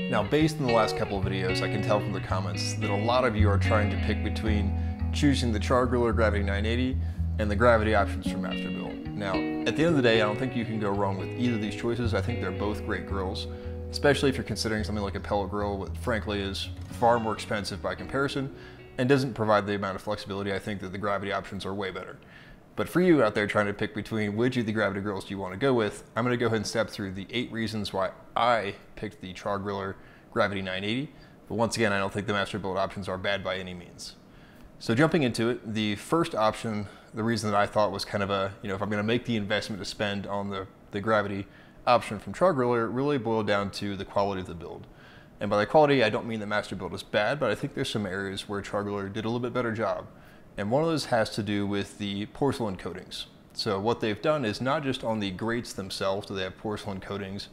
Now, based on the last couple of videos, I can tell from the comments that a lot of you are trying to pick between choosing the Char-Griller Gravity 980 and the Gravity options from Masterbuilt. Now, at the end of the day, I don't think you can go wrong with either of these choices. I think they're both great grills, especially if you're considering something like a pellet grill, which frankly is far more expensive by comparison and doesn't provide the amount of flexibility. I think that the Gravity options are way better. But for you out there trying to pick between which of the Gravity grills do you want to go with, I'm going to go ahead and step through the 8 reasons why I picked the Char-Griller Gravity 980. But once again, I don't think the Masterbuilt options are bad by any means. So jumping into it, the first option, the reason that I thought was kind of a, if I'm going to make the investment to spend on the Gravity option from Char-Griller, really boiled down to the quality of the build. And by the quality, I don't mean that Masterbuilt is bad, but I think there's some areas where Char-Griller did a little bit better job. And one of those has to do with the porcelain coatings. So what they've done is not just on the grates themselves do they have porcelain coatings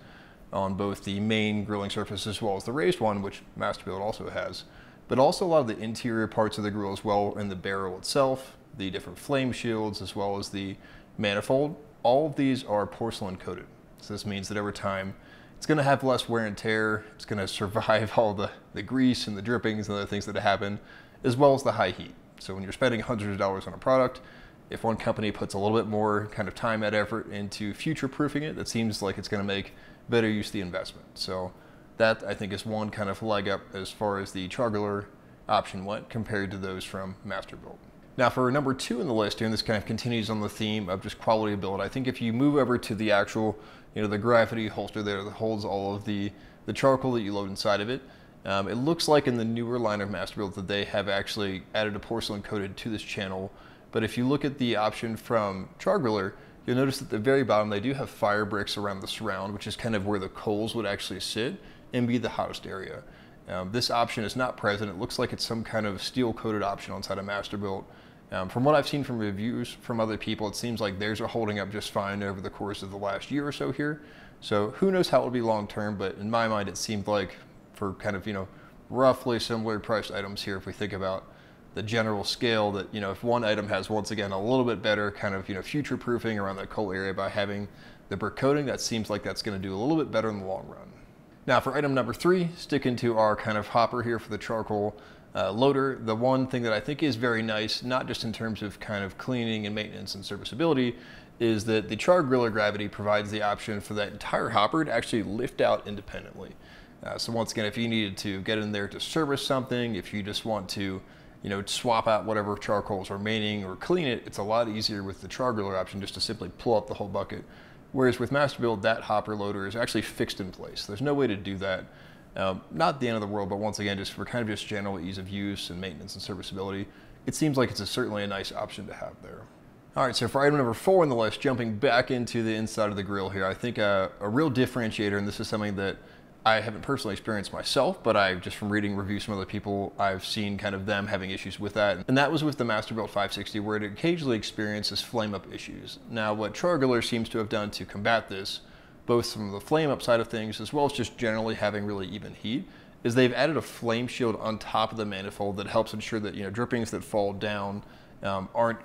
on both the main grilling surface as well as the raised one, which Masterbuilt also has, but also a lot of the interior parts of the grill as well, in the barrel itself, the different flame shields, as well as the manifold. All of these are porcelain coated. So this means that over time, it's going to have less wear and tear. It's going to survive all the grease and the drippings and other things that happen, as well as the high heat. So when you're spending hundreds of dollars on a product, if one company puts a little bit more kind of time and effort into future-proofing it, that seems like it's going to make better use of the investment. So that, I think, is one kind of leg up as far as the Char-Griller option went compared to those from Masterbuilt. Now for number 2 in the list here, and this kind of continues on the theme of just quality of build, I think if you move over to the actual, the Gravity holster there that holds all of the charcoal that you load inside of it, it looks like in the newer line of Masterbuilt that they have actually added a porcelain coated to this channel. But if you look at the option from Char-Griller, you'll notice at the very bottom they do have fire bricks around the surround, which is kind of where the coals would actually sit and be the hottest area. This option is not present. It looks like it's some kind of steel coated option inside of Masterbuilt. From what I've seen from reviews from other people, it seems like theirs are holding up just fine over the course of the last year or so here. So who knows how it will be long term, but in my mind it seemed like for kind of, roughly similar priced items here, if we think about the general scale, that, if one item has, once again, a little bit better kind of, future proofing around that coal area by having the brick coating, that seems like that's going to do a little bit better in the long run. Now for item number 3, sticking to our kind of hopper here for the charcoal loader, the one thing that I think is very nice, not just in terms of kind of cleaning and maintenance and serviceability, is that the Char-Griller Gravity provides the option for that entire hopper to actually lift out independently. So once again, if you needed to get in there to service something, if you just want to, swap out whatever charcoal is remaining or clean it, it's a lot easier with the Char-Griller option just to simply pull up the whole bucket. Whereas with Masterbuilt, that hopper loader is actually fixed in place. There's no way to do that. Not the end of the world, but once again, just for kind of just general ease of use and maintenance and serviceability, it seems like it's certainly a nice option to have there. All right, so for item number 4 on the list, jumping back into the inside of the grill here, I think a real differentiator, and this is something that I haven't personally experienced myself, but just from reading reviews from other people, I've seen kind of them having issues with that. And that was with the Masterbuilt 560, where it occasionally experiences flame-up issues. Now, what Char-Griller seems to have done to combat this, both from the flame-up side of things, as well as just generally having really even heat, is they've added a flame shield on top of the manifold that helps ensure that, drippings that fall down aren't,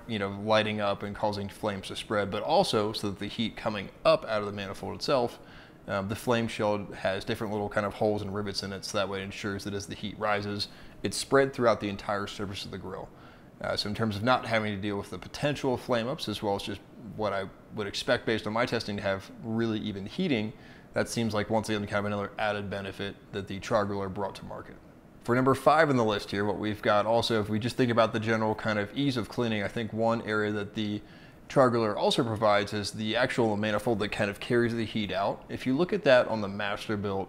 lighting up and causing flames to spread, but also so that the heat coming up out of the manifold itself, the flame shield has different little kind of holes and rivets in it, so that way it ensures that as the heat rises, it's spread throughout the entire surface of the grill. So in terms of not having to deal with the potential flame ups, as well as just what I would expect based on my testing to have really even heating, that seems like once again kind of another added benefit that the Char-Griller brought to market. For number 5 on the list here, what we've got also, if we just think about the general kind of ease of cleaning, I think one area that the Char-Griller also provides is the actual manifold that kind of carries the heat out. If you look at that on the Masterbuilt,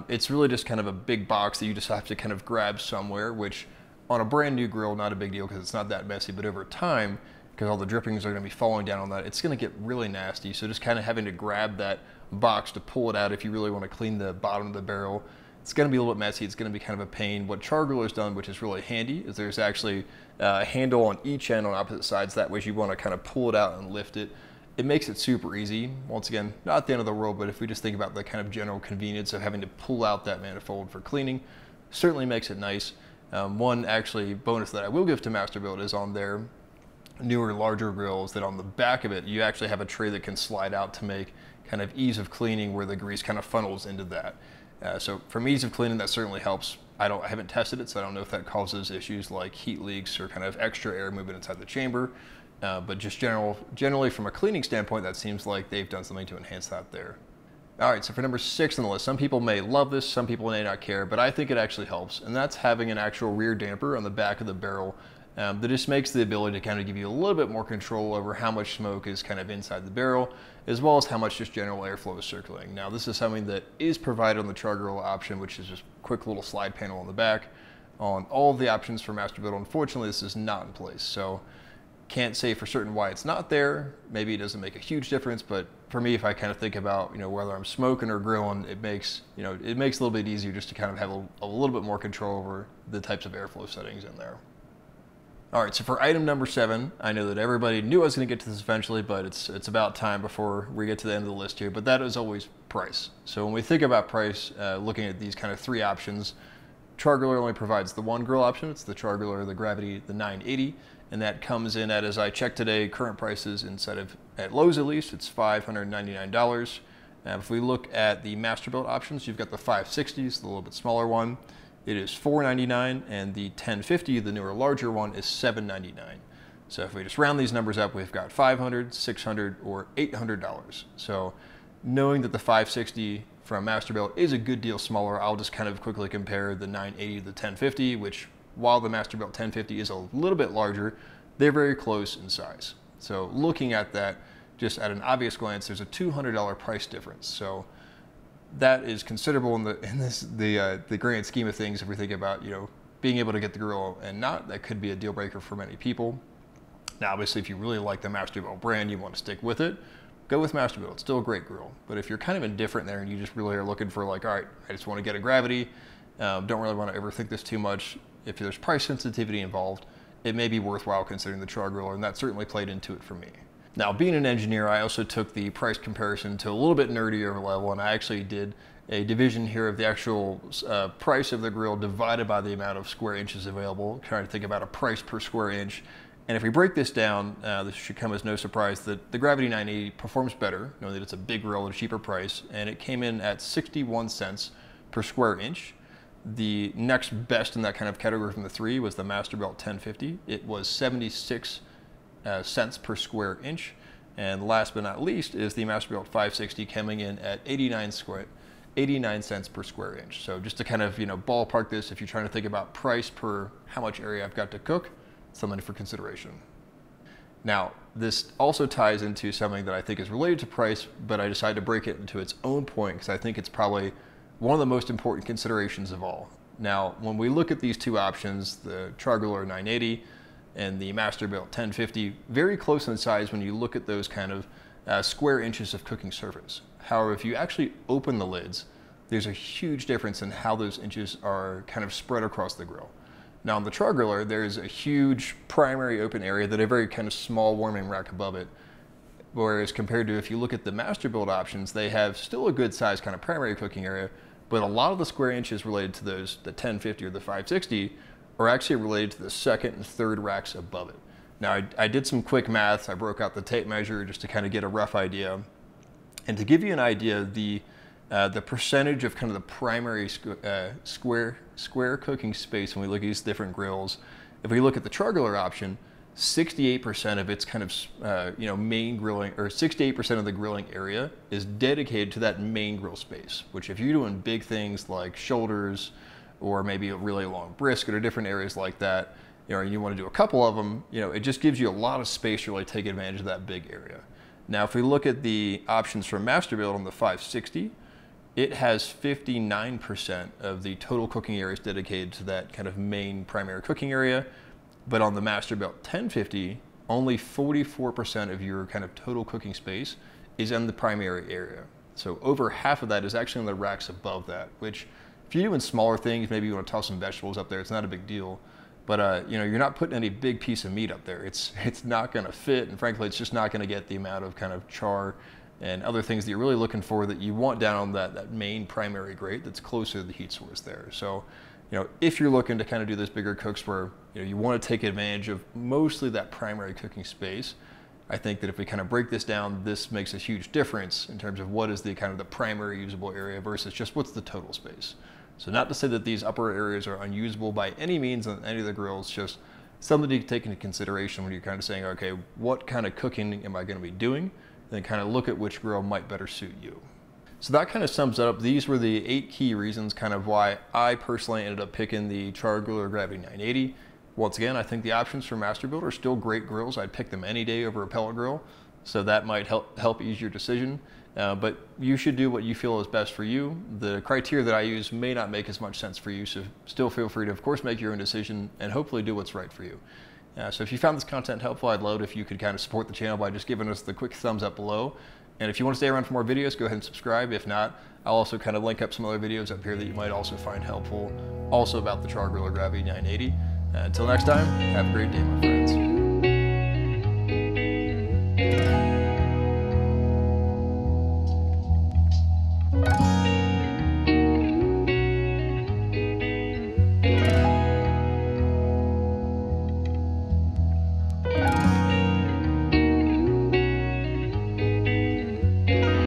it's really just kind of a big box that you just have to kind of grab somewhere, which on a brand new grill, not a big deal because it's not that messy, but over time, because all the drippings are going to be falling down on that, it's going to get really nasty. So just kind of having to grab that box to pull it out if you really want to clean the bottom of the barrel, it's going to be a little bit messy. It's going to be kind of a pain. What Char-Griller's done, which is really handy, is there's actually a handle on each end on opposite sides. That way if you want to kind of pull it out and lift it, it makes it super easy. Once again, not the end of the world, but if we just think about the kind of general convenience of having to pull out that manifold for cleaning, certainly makes it nice. One actually bonus that I will give to Masterbuilt is on their newer, larger grills, that on the back of it, you actually have a tray that can slide out to make kind of ease of cleaning where the grease kind of funnels into that. So from ease of cleaning, that certainly helps. I haven't tested it, so I don't know if that causes issues like heat leaks or kind of extra air movement inside the chamber. But just generally from a cleaning standpoint, that seems like they've done something to enhance that there. All right, so for number 6 on the list, some people may love this, some people may not care, but I think it actually helps, and that's having an actual rear damper on the back of the barrel that just makes the ability to kind of give you a little bit more control over how much smoke is kind of inside the barrel, as well as how much just general airflow is circulating. Now, this is something that is provided on the Char-Griller option, which is just a quick little slide panel on the back. On all of the options for Masterbuilt, unfortunately, this is not in place, so can't say for certain why it's not there. Maybe it doesn't make a huge difference, but for me, if I kind of think about, whether I'm smoking or grilling, it makes a little bit easier just to kind of have a little bit more control over the types of airflow settings in there. All right, so for item number 7, I know that everybody knew I was going to get to this eventually, but it's about time before we get to the end of the list here, but that is always price. So when we think about price, looking at these kind of 3 options, Char-Griller only provides the one grill option. It's the Char-Griller, the Gravity, the 980, and that comes in at, as I checked today, current prices at Lowe's at least, it's $599. If we look at the Masterbuilt options, you've got the 560s, the little bit smaller one. It is $499, and the 1050, the newer, larger one, is $799. So if we just round these numbers up, we've got $500, $600, or $800. So knowing that the 560 from Masterbuilt is a good deal smaller, I'll just kind of quickly compare the 980 to the 1050, which while the Masterbuilt 1050 is a little bit larger, they're very close in size. So looking at that, just at an obvious glance, there's a $200 price difference. So that is considerable in the grand scheme of things. If we think about being able to get the grill and not, that could be a deal breaker for many people. Now, obviously, if you really like the Masterbuilt brand, you want to stick with it, go with Masterbuilt. It's still a great grill. But if you're kind of indifferent there and you just really are looking for like, all right, I just want to get a Gravity, don't really want to overthink this too much. If there's price sensitivity involved, it may be worthwhile considering the Char-Griller, and that certainly played into it for me. Now, being an engineer, I also took the price comparison to a little bit nerdier level, and I actually did a division here of the actual price of the grill divided by the amount of square inches available, trying to think about a price per square inch. And if we break this down, this should come as no surprise that the Gravity 980 performs better, knowing that it's a big grill at a cheaper price, and it came in at 61 cents per square inch. The next best in that kind of category from the 3 was the Masterbuilt 1050. It was 76 cents per square inch. And last but not least is the Masterbuilt 560 coming in at 89 cents per square inch. So just to kind of ballpark this, if you're trying to think about price per how much area I've got to cook, something for consideration. Now, this also ties into something that I think is related to price, but I decided to break it into its own point because I think it's probably one of the most important considerations of all. Now, when we look at these 2 options, the Char-Griller 980 and the Masterbuilt 1050, very close in size when you look at those kind of square inches of cooking surface. However, if you actually open the lids, there's a huge difference in how those inches are kind of spread across the grill. Now, on the Char-Griller, there's a huge primary open area that a very kind of small warming rack above it. Whereas compared to if you look at the Masterbuilt options, they have still a good size kind of primary cooking area, but a lot of the square inches related to those, the 1050 or the 560, are actually related to the second and third racks above it. Now, I did some quick math. I broke out the tape measure just to kind of get a rough idea. And to give you an idea, the percentage of kind of the primary square cooking space when we look at these different grills, if we look at the Char-Griller option, 68% of its kind of main grilling, or 68% of the grilling area is dedicated to that main grill space, which if you're doing big things like shoulders or maybe a really long brisket or different areas like that, you want to do a couple of them, it just gives you a lot of space to really take advantage of that big area. Now, if we look at the options from Masterbuilt on the 560, it has 59% of the total cooking areas dedicated to that kind of main primary cooking area. But on the Masterbuilt 1050, only 44% of your kind of total cooking space is in the primary area. So over half of that is actually in the racks above that, which if you're doing smaller things, maybe you want to toss some vegetables up there, it's not a big deal. But you're not putting any big piece of meat up there. It's not going to fit, and frankly, it's just not going to get the amount of kind of char and other things that you're really looking for that you want down on that main primary grate that's closer to the heat source there. So, if you're looking to kind of do those bigger cooks where you want to take advantage of mostly that primary cooking space, I think that if we kind of break this down, this makes a huge difference in terms of what is the kind of the primary usable area versus just what's the total space. So not to say that these upper areas are unusable by any means on any of the grills, just something to take into consideration when you're kind of saying, okay, what kind of cooking am I going to be doing? And then kind of look at which grill might better suit you. So that kind of sums it up. These were the 8 key reasons kind of why I personally ended up picking the Char-Griller Gravity 980. Once again, I think the options for Masterbuilt are still great grills. I'd pick them any day over a pellet grill, so that might help ease your decision. But you should do what you feel is best for you. The criteria that I use may not make as much sense for you, so still feel free to, of course, make your own decision and hopefully do what's right for you. So if you found this content helpful, I'd love it if you could kind of support the channel by just giving us the quick thumbs up below. And if you want to stay around for more videos, go ahead and subscribe. If not, I'll also kind of link up some other videos up here that you might also find helpful, also about the Char-Griller Gravity 980. Until next time, have a great day, my friends.